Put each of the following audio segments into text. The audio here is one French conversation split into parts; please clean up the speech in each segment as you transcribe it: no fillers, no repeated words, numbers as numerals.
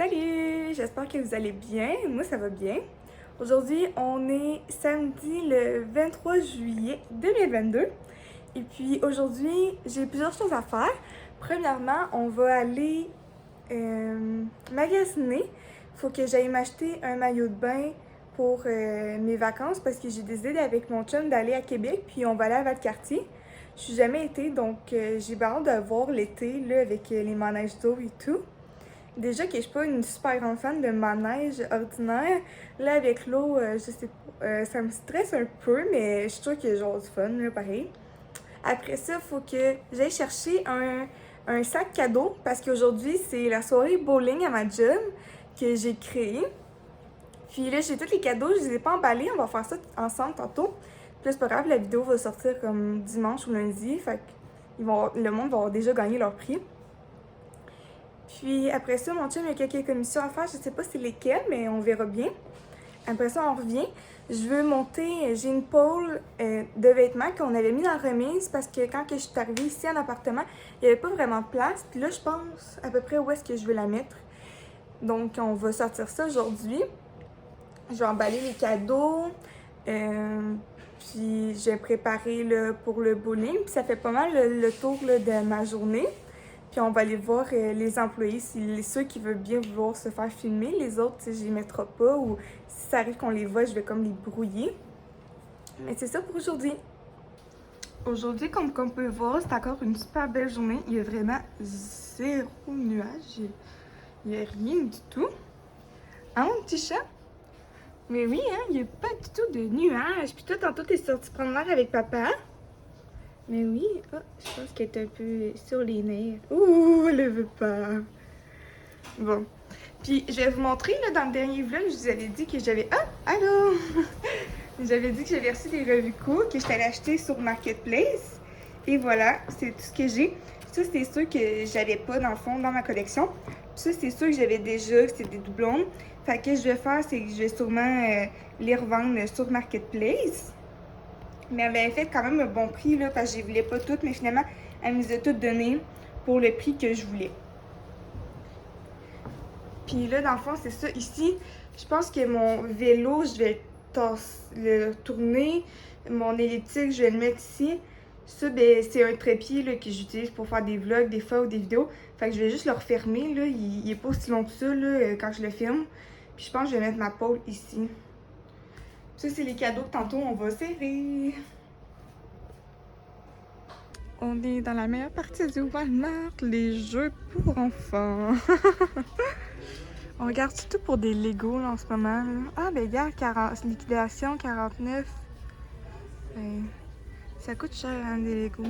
Salut! J'espère que vous allez bien. Moi, ça va bien. Aujourd'hui, on est samedi le 23 juillet 2022. Et puis aujourd'hui, j'ai plusieurs choses à faire. Premièrement, on va aller magasiner. Faut que j'aille m'acheter un maillot de bain pour mes vacances parce que j'ai décidé avec mon chum d'aller à Québec, puis on va aller à Valcartier. Je suis jamais été, donc j'ai hâte de voir l'été là, avec les manèges d'eau et tout. Déjà que je suis pas une super grande fan de manège ordinaire, là avec l'eau, je sais pas, ça me stresse un peu, mais je suis sûre qu'il y a genre du fun, là, pareil. Après ça, il faut que j'aille chercher un sac cadeau, parce qu'aujourd'hui, c'est la soirée bowling à ma job que j'ai créée. Puis là, j'ai tous les cadeaux, je les ai pas emballés, on va faire ça ensemble tantôt. Puis là, c'est pas grave, la vidéo va sortir comme dimanche ou lundi, fait que le monde va avoir déjà gagné leur prix. Puis après ça, mon chum, il y a quelques commissions à faire. Je sais pas c'est lesquelles, mais on verra bien. Après ça, on revient. Je veux monter, j'ai une pôle de vêtements qu'on avait mis dans la remise parce que quand je suis arrivée ici en appartement, il n'y avait pas vraiment de place. Puis là, je pense à peu près où est-ce que je veux la mettre. Donc, on va sortir ça aujourd'hui. Je vais emballer les cadeaux. Puis, j'ai préparé là, pour le bowling. Puis, ça fait pas mal le tour là, de ma journée. Puis on va aller voir les employés, ceux qui veulent bien vouloir se faire filmer. Les autres, je les mettrai pas ou si ça arrive qu'on les voit, je vais comme les brouiller. Mais c'est ça pour aujourd'hui. Aujourd'hui, comme on peut voir, c'est encore une super belle journée. Il y a vraiment zéro nuage. Il n'y a rien du tout. Hein, mon petit chat? Mais oui, hein, il n'y a pas du tout de nuages. Puis toi, tantôt, t'es sorti prendre l'air avec papa. Mais oui, oh, je pense qu'elle est un peu sur les nerfs. Ouh, elle le veut pas. Bon. Puis, je vais vous montrer, là, dans le dernier vlog, je vous avais dit que j'avais... Ah! Allô! J'avais dit que j'avais reçu des revues cool que je t'allais acheter sur Marketplace. Et voilà, c'est tout ce que j'ai. Ça, c'est ceux que j'avais pas, dans le fond, dans ma collection. Puis ça, c'est ceux que j'avais déjà, que c'est des doublons. Fait que ce que je vais faire, c'est que je vais sûrement les revendre sur Marketplace. Mais elle avait fait quand même un bon prix, là, parce que je les voulais pas toutes. Mais finalement, elle me les a toutes données pour le prix que je voulais. Puis là, dans le fond, c'est ça. Ici, je pense que mon vélo, je vais le tourner. Mon elliptique, je vais le mettre ici. Ça, ben, c'est un trépied là, que j'utilise pour faire des vlogs, des fois, ou des vidéos. Fait que je vais juste le refermer. Là. Il est pas aussi long que ça là, quand je le filme. Puis je pense que je vais mettre ma pôle ici. Ça, c'est les cadeaux que tantôt on va serrer. On est dans la meilleure partie du Walmart, les jeux pour enfants. On regarde surtout pour des Lego là, en ce moment. Là. Ah, ben, regarde, liquidation 49. Ça coûte cher, hein, des Lego.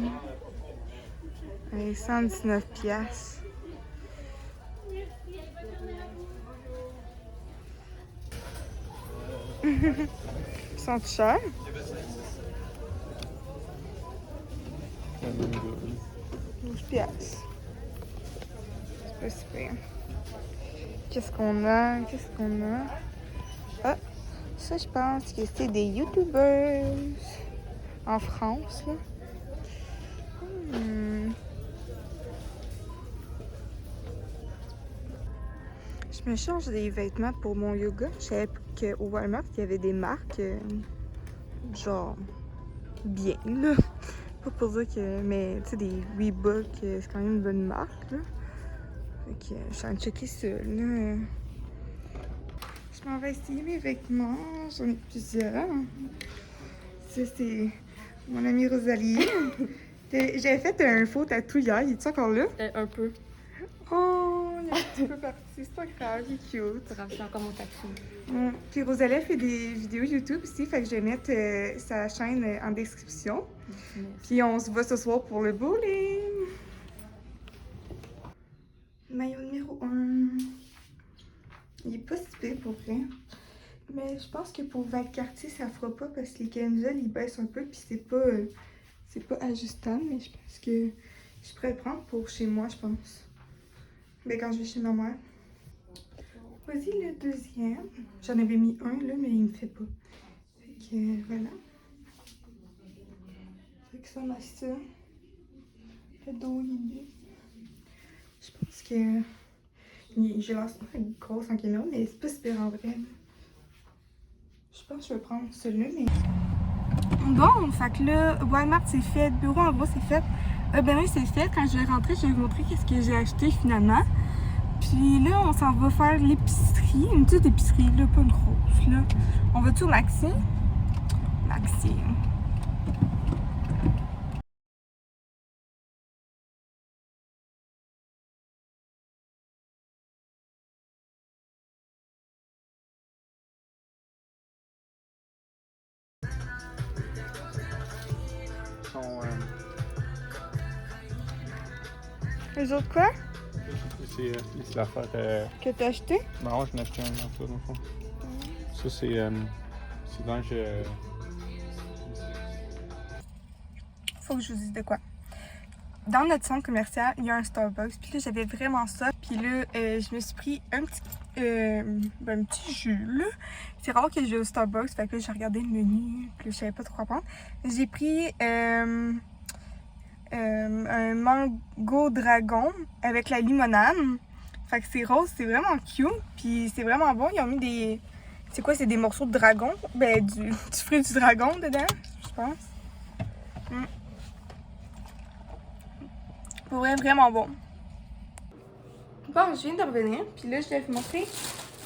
119 piastres. Ils sont chers. 12 piastres. C'est pas super. Qu'est-ce qu'on a? Qu'est-ce qu'on a? Ah, ça, je pense que c'est des YouTubers en France, là. Je me change des vêtements pour mon yoga. Je savais qu'au Walmart, il y avait des marques genre bien, là. Pas pour dire que... Mais, tu sais, des Reebok, c'est quand même une bonne marque, là. Fait que je suis en train de checker ça, là. Je m'en vais essayer mes vêtements. J'en ai plusieurs. Ça, c'est mon amie Rosalie. J'avais fait un faux tatou hier. Il est encore là? Un peu. Oh, il est un petit peu parti. C'est pas grave, il est cute. C'est grave, j'ai encore mon tatou. Puis Rosalie fait des vidéos YouTube aussi. Fait que je vais mettre sa chaîne en description. Merci. Puis on se voit ce soir pour le bowling. Maillot numéro 1. Il est pas si pire pour vrai. Mais je pense que pour Valcartier, ça fera pas parce que les camisoles, ils baissent un peu. Puis c'est pas ajustable. Mais je pense que je pourrais le prendre pour chez moi, je pense. Mais quand je vais chez ma mère. Voici le deuxième. J'en avais mis un là, mais il me fait pas. Fait que voilà. Fait que ça m'a ça. Le dos, il est. Je pense que J'ai lancé une grosse en caméra, mais c'est pas super en vrai. Je pense que je vais prendre celui-là, mais... Bon, fait que là, Walmart c'est fait, bureau en gros c'est fait. Ben oui, c'est fait. Quand je vais rentrer, je vais vous montrer qu'est-ce que j'ai acheté finalement. Puis là, on s'en va faire l'épicerie, une petite épicerie, là, pas une grosse, là. On va-tu au Maxi? Maxi. Sont, Les autres quoi? c'est l'affaire. Que t'as acheté? Non, je n'ai acheté un dans ça, dans le fond. Ça, c'est linge. Faut que je vous dise de quoi. Dans notre centre commercial, il y a un Starbucks. Puis là, j'avais vraiment ça. Puis là, je me suis pris un petit jus, là. C'est rare que je vais au Starbucks. Fait que là, j'ai regardé le menu. Puis là, je savais pas trop quoi prendre. J'ai pris un mango dragon avec la limonade. Fait que c'est rose, c'est vraiment cute. Puis c'est vraiment bon. Ils ont mis des... C'est quoi? C'est des morceaux de dragon? Ben, du fruit du dragon dedans, je pense. Pour vrai, vraiment bon. Bon, je viens de revenir, puis là, je vais vous montrer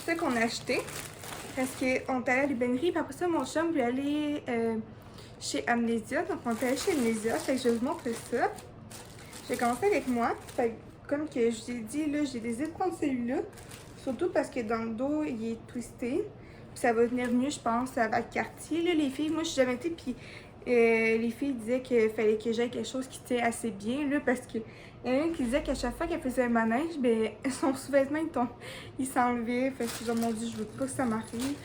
ce qu'on a acheté. Parce qu'on est allé à l'ébénisterie, puis après ça, mon chum veut aller chez Amnesia. Donc, on est allé chez Amnesia, fait que je vais vous montrer ça. Je vais commencer avec moi. Fait que, comme que je vous ai dit, là, j'ai décidé de prendre celui-là. Surtout parce que dans le dos, il est twisté. Puis ça va venir mieux, je pense, avec Cartier. Là, les filles, moi, je suis jamais été, puis les filles disaient qu'il fallait que j'aie quelque chose qui tient assez bien, là, parce que il y en a une qui disait qu'à chaque fois qu'elle faisait un manège, ben, son sous-vêtement, il s'enlevait. Fait que je me suis dit, mon Dieu, je veux pas que ça m'arrive.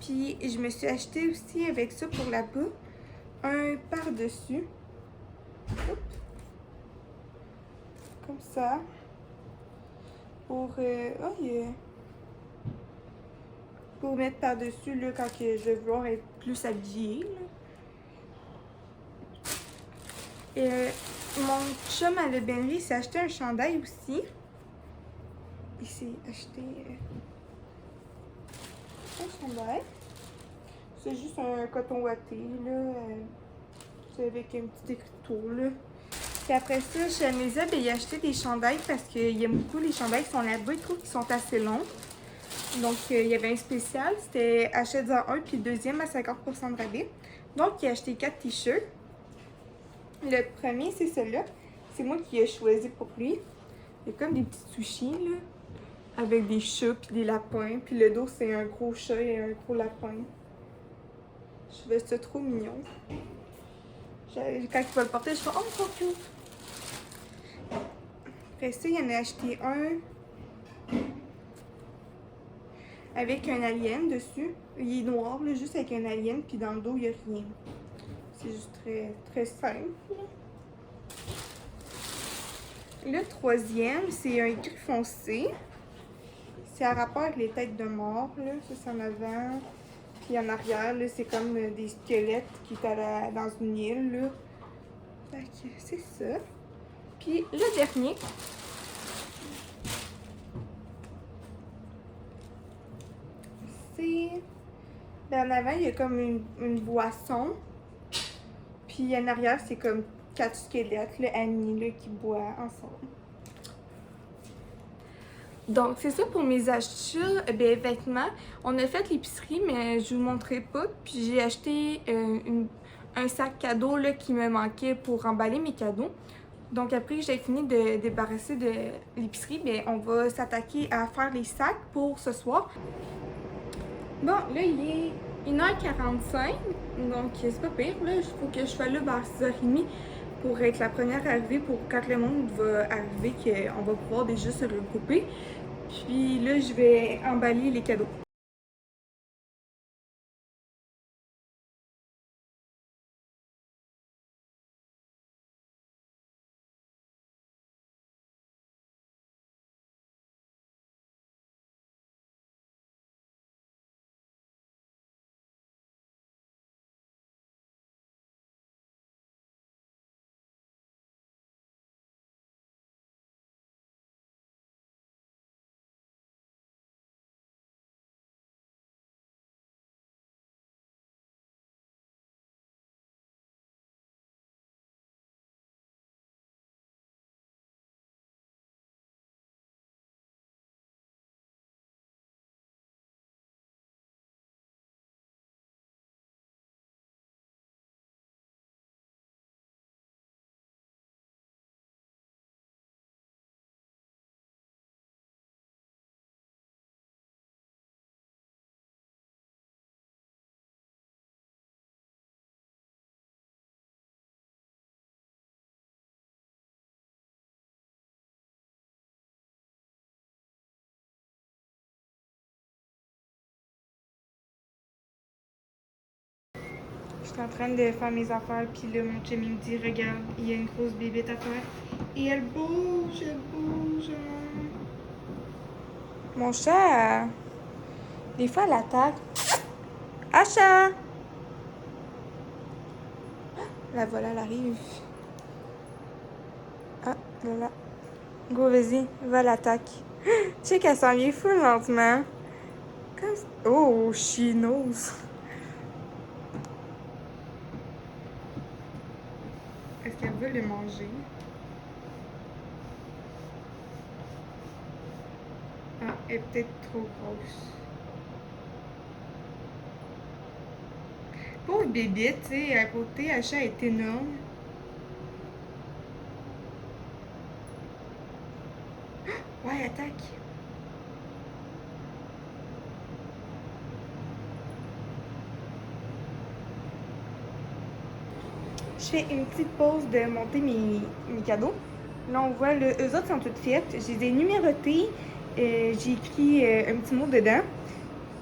Puis, je me suis acheté aussi avec ça pour là-bas un par-dessus. Comme ça. Pour, pour mettre par-dessus, là, quand que je vais vouloir être plus habillée, là. Mon chum à l'ébénisterie s'est acheté un chandail aussi. Il s'est acheté un chandail. C'est juste un coton ouaté, là. C'est avec un petit écriteau, là. Puis après ça, chez Amésia, ben, il a acheté des chandails parce qu'il aime beaucoup les chandails qui sont là-bas. Il trouve qu'ils sont assez longs. Donc, il y avait un spécial. C'était achète-en un, puis le deuxième à 50% de rabais. Donc, il a acheté 4 t-shirts. Le premier, c'est celui-là. C'est moi qui ai choisi pour lui. Il y a comme des petits sushis, là. Avec des chats puis des lapins. Puis le dos, c'est un gros chat et un gros lapin. Je trouvais ça trop mignon. Quand il va le porter, je fais « Oh, trop cute! » Après ça, il en a acheté un avec un alien dessus. Il est noir, là, juste avec un alien. Puis dans le dos, il n'y a rien. C'est juste très, très simple. Le troisième, c'est un gris foncé. C'est à rapport avec les têtes de mort, là. Ça, c'est en avant. Puis en arrière, là, c'est comme des squelettes qui étaient dans une île, là. Fait que c'est ça. Puis le dernier, c'est... Ben, en avant, il y a comme une boisson. Puis en arrière, c'est comme 4 squelettes, là, Annie, là, qui boivent ensemble. Donc, c'est ça pour mes achats, ben, vêtements. On a fait l'épicerie, mais je vous montrerai pas. Puis j'ai acheté un sac cadeau là, qui me manquait pour emballer mes cadeaux. Donc, après que j'ai fini de débarrasser de l'épicerie, ben, on va s'attaquer à faire les sacs pour ce soir. Bon, là, il est 1h45, donc c'est pas pire. Là, il faut que je sois là vers 6h30 pour être la première arrivée pour quand le monde va arriver, qu'on va pouvoir déjà se regrouper. Puis là, je vais emballer les cadeaux. Je suis en train de faire mes affaires, puis là, mon chum, il me dit, regarde, il y a une grosse bébête à faire. Et elle bouge, elle bouge. Mon chat, des fois, elle attaque. Acha! La voilà, elle arrive. Ah, là, là. Go, vas-y, va l'attaque. Tu sais qu'elle s'en vient full lentement. Comme... Oh, she knows. Est-ce qu'elle veut le manger? Ah, elle est peut-être trop grosse. Pauvre bébé, tu sais, à côté, Acha est énorme. Ouais, attaque. Je fais une petite pause de monter mes cadeaux. Là, on voit, eux autres sont toutes faites. Je les ai numérotés. J'ai écrit un petit mot dedans.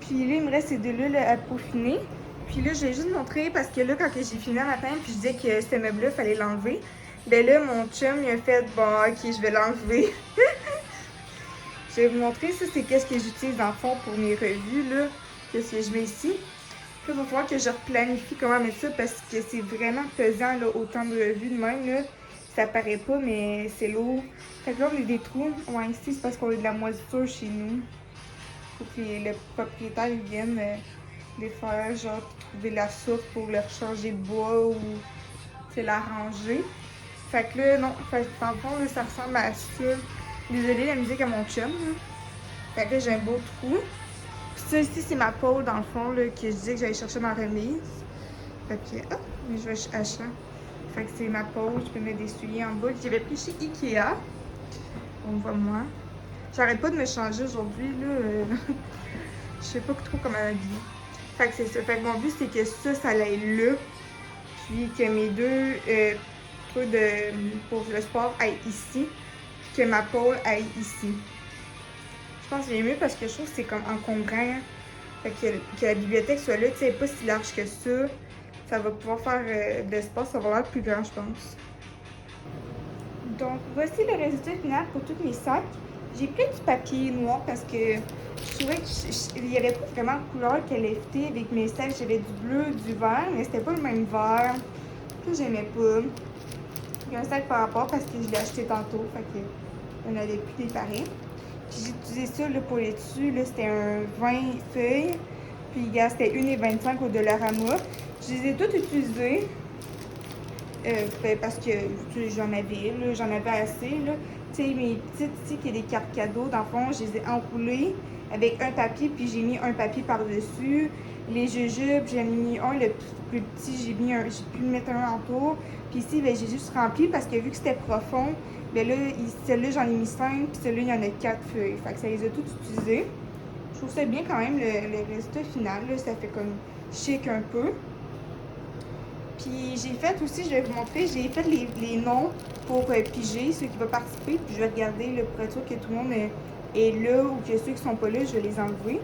Puis là, il me reste ces deux-là là, à peaufiner. Puis là, je vais juste montrer parce que là, quand j'ai fini le matin, puis je disais que ce meuble-là, il fallait l'enlever. Ben là, mon chum, il a fait, bon, ok, je vais l'enlever. Je vais vous montrer, ça, c'est qu'est-ce que j'utilise dans le fond pour mes revues, là. Qu'est-ce que je mets ici. Puis il va falloir que je replanifie comment mettre ça parce que c'est vraiment pesant, là, autant de revues de même, là. Ça paraît pas, mais c'est lourd. Fait que là, on a des trous. Ouais, ici, c'est parce qu'on a de la moisissure chez nous. Faut que le propriétaire vienne les faire, genre, trouver la source pour leur changer de bois ou l'arranger. Fait que là, non, fait, dans le fond, là, ça ressemble à ça. Désolée, la musique à mon chum. Là. Fait que là, j'ai un beau trou. Puis ça ici, c'est ma pôle, dans le fond, là, que je disais que j'allais chercher ma remise. Fait que, hop, mais je vais acheter. Fait que c'est ma pôle, je peux mettre des souliers en bas. J'avais pris chez Ikea. On voit moi. J'arrête pas de me changer aujourd'hui, là. Je sais pas trop comment habiller. Fait que c'est ça. Fait que mon but, c'est que ça aille là. Puis que mes deux trucs pour le sport aillent ici. Puis que ma pôle aille ici. Je pense que c'est mieux parce que je trouve que c'est comme encombrant. Fait que la bibliothèque soit là. Tu sais, elle n'est pas si large que ça. Ça va pouvoir faire de l'espace. Ça va l'air plus grand, je pense. Donc, voici le résultat final pour tous mes sacs. J'ai pris du papier noir parce que je trouvais qu'il n'y avait pas vraiment de couleur qu'elle était avec mes sacs. J'avais du bleu, du vert, mais c'était pas le même vert. Que j'aimais pas. Il y a un sac par rapport parce que je l'ai acheté tantôt. Fait que on avait plus des pareils. Puis j'ai utilisé ça là, pour les dessus. C'était un 20 feuilles. Puis gars, c'était 1,25 au Dollarama. Je les ai toutes utilisées. Parce que j'en avais assez. Tu sais, mes petites ici qui est des cartes cadeaux, dans le fond, je les ai enroulées avec un papier, puis j'ai mis un papier par-dessus. Les jujubes, j'en ai mis un, le plus petit, j'ai pu mettre un en tour. Puis ici, ben, j'ai juste rempli parce que vu que c'était profond, ben là, celle-là, j'en ai mis 5, puis celle-là, il y en a 4 feuilles. Fait que ça les a toutes utilisées. Je trouve ça bien quand même, le résultat final, là, ça fait comme chic un peu. Puis j'ai fait aussi, je vais vous montrer, j'ai fait les noms pour piger, ceux qui vont participer. Puis je vais regarder pour être sûr que tout le monde est là ou que ceux qui sont pas là, je vais les enlever.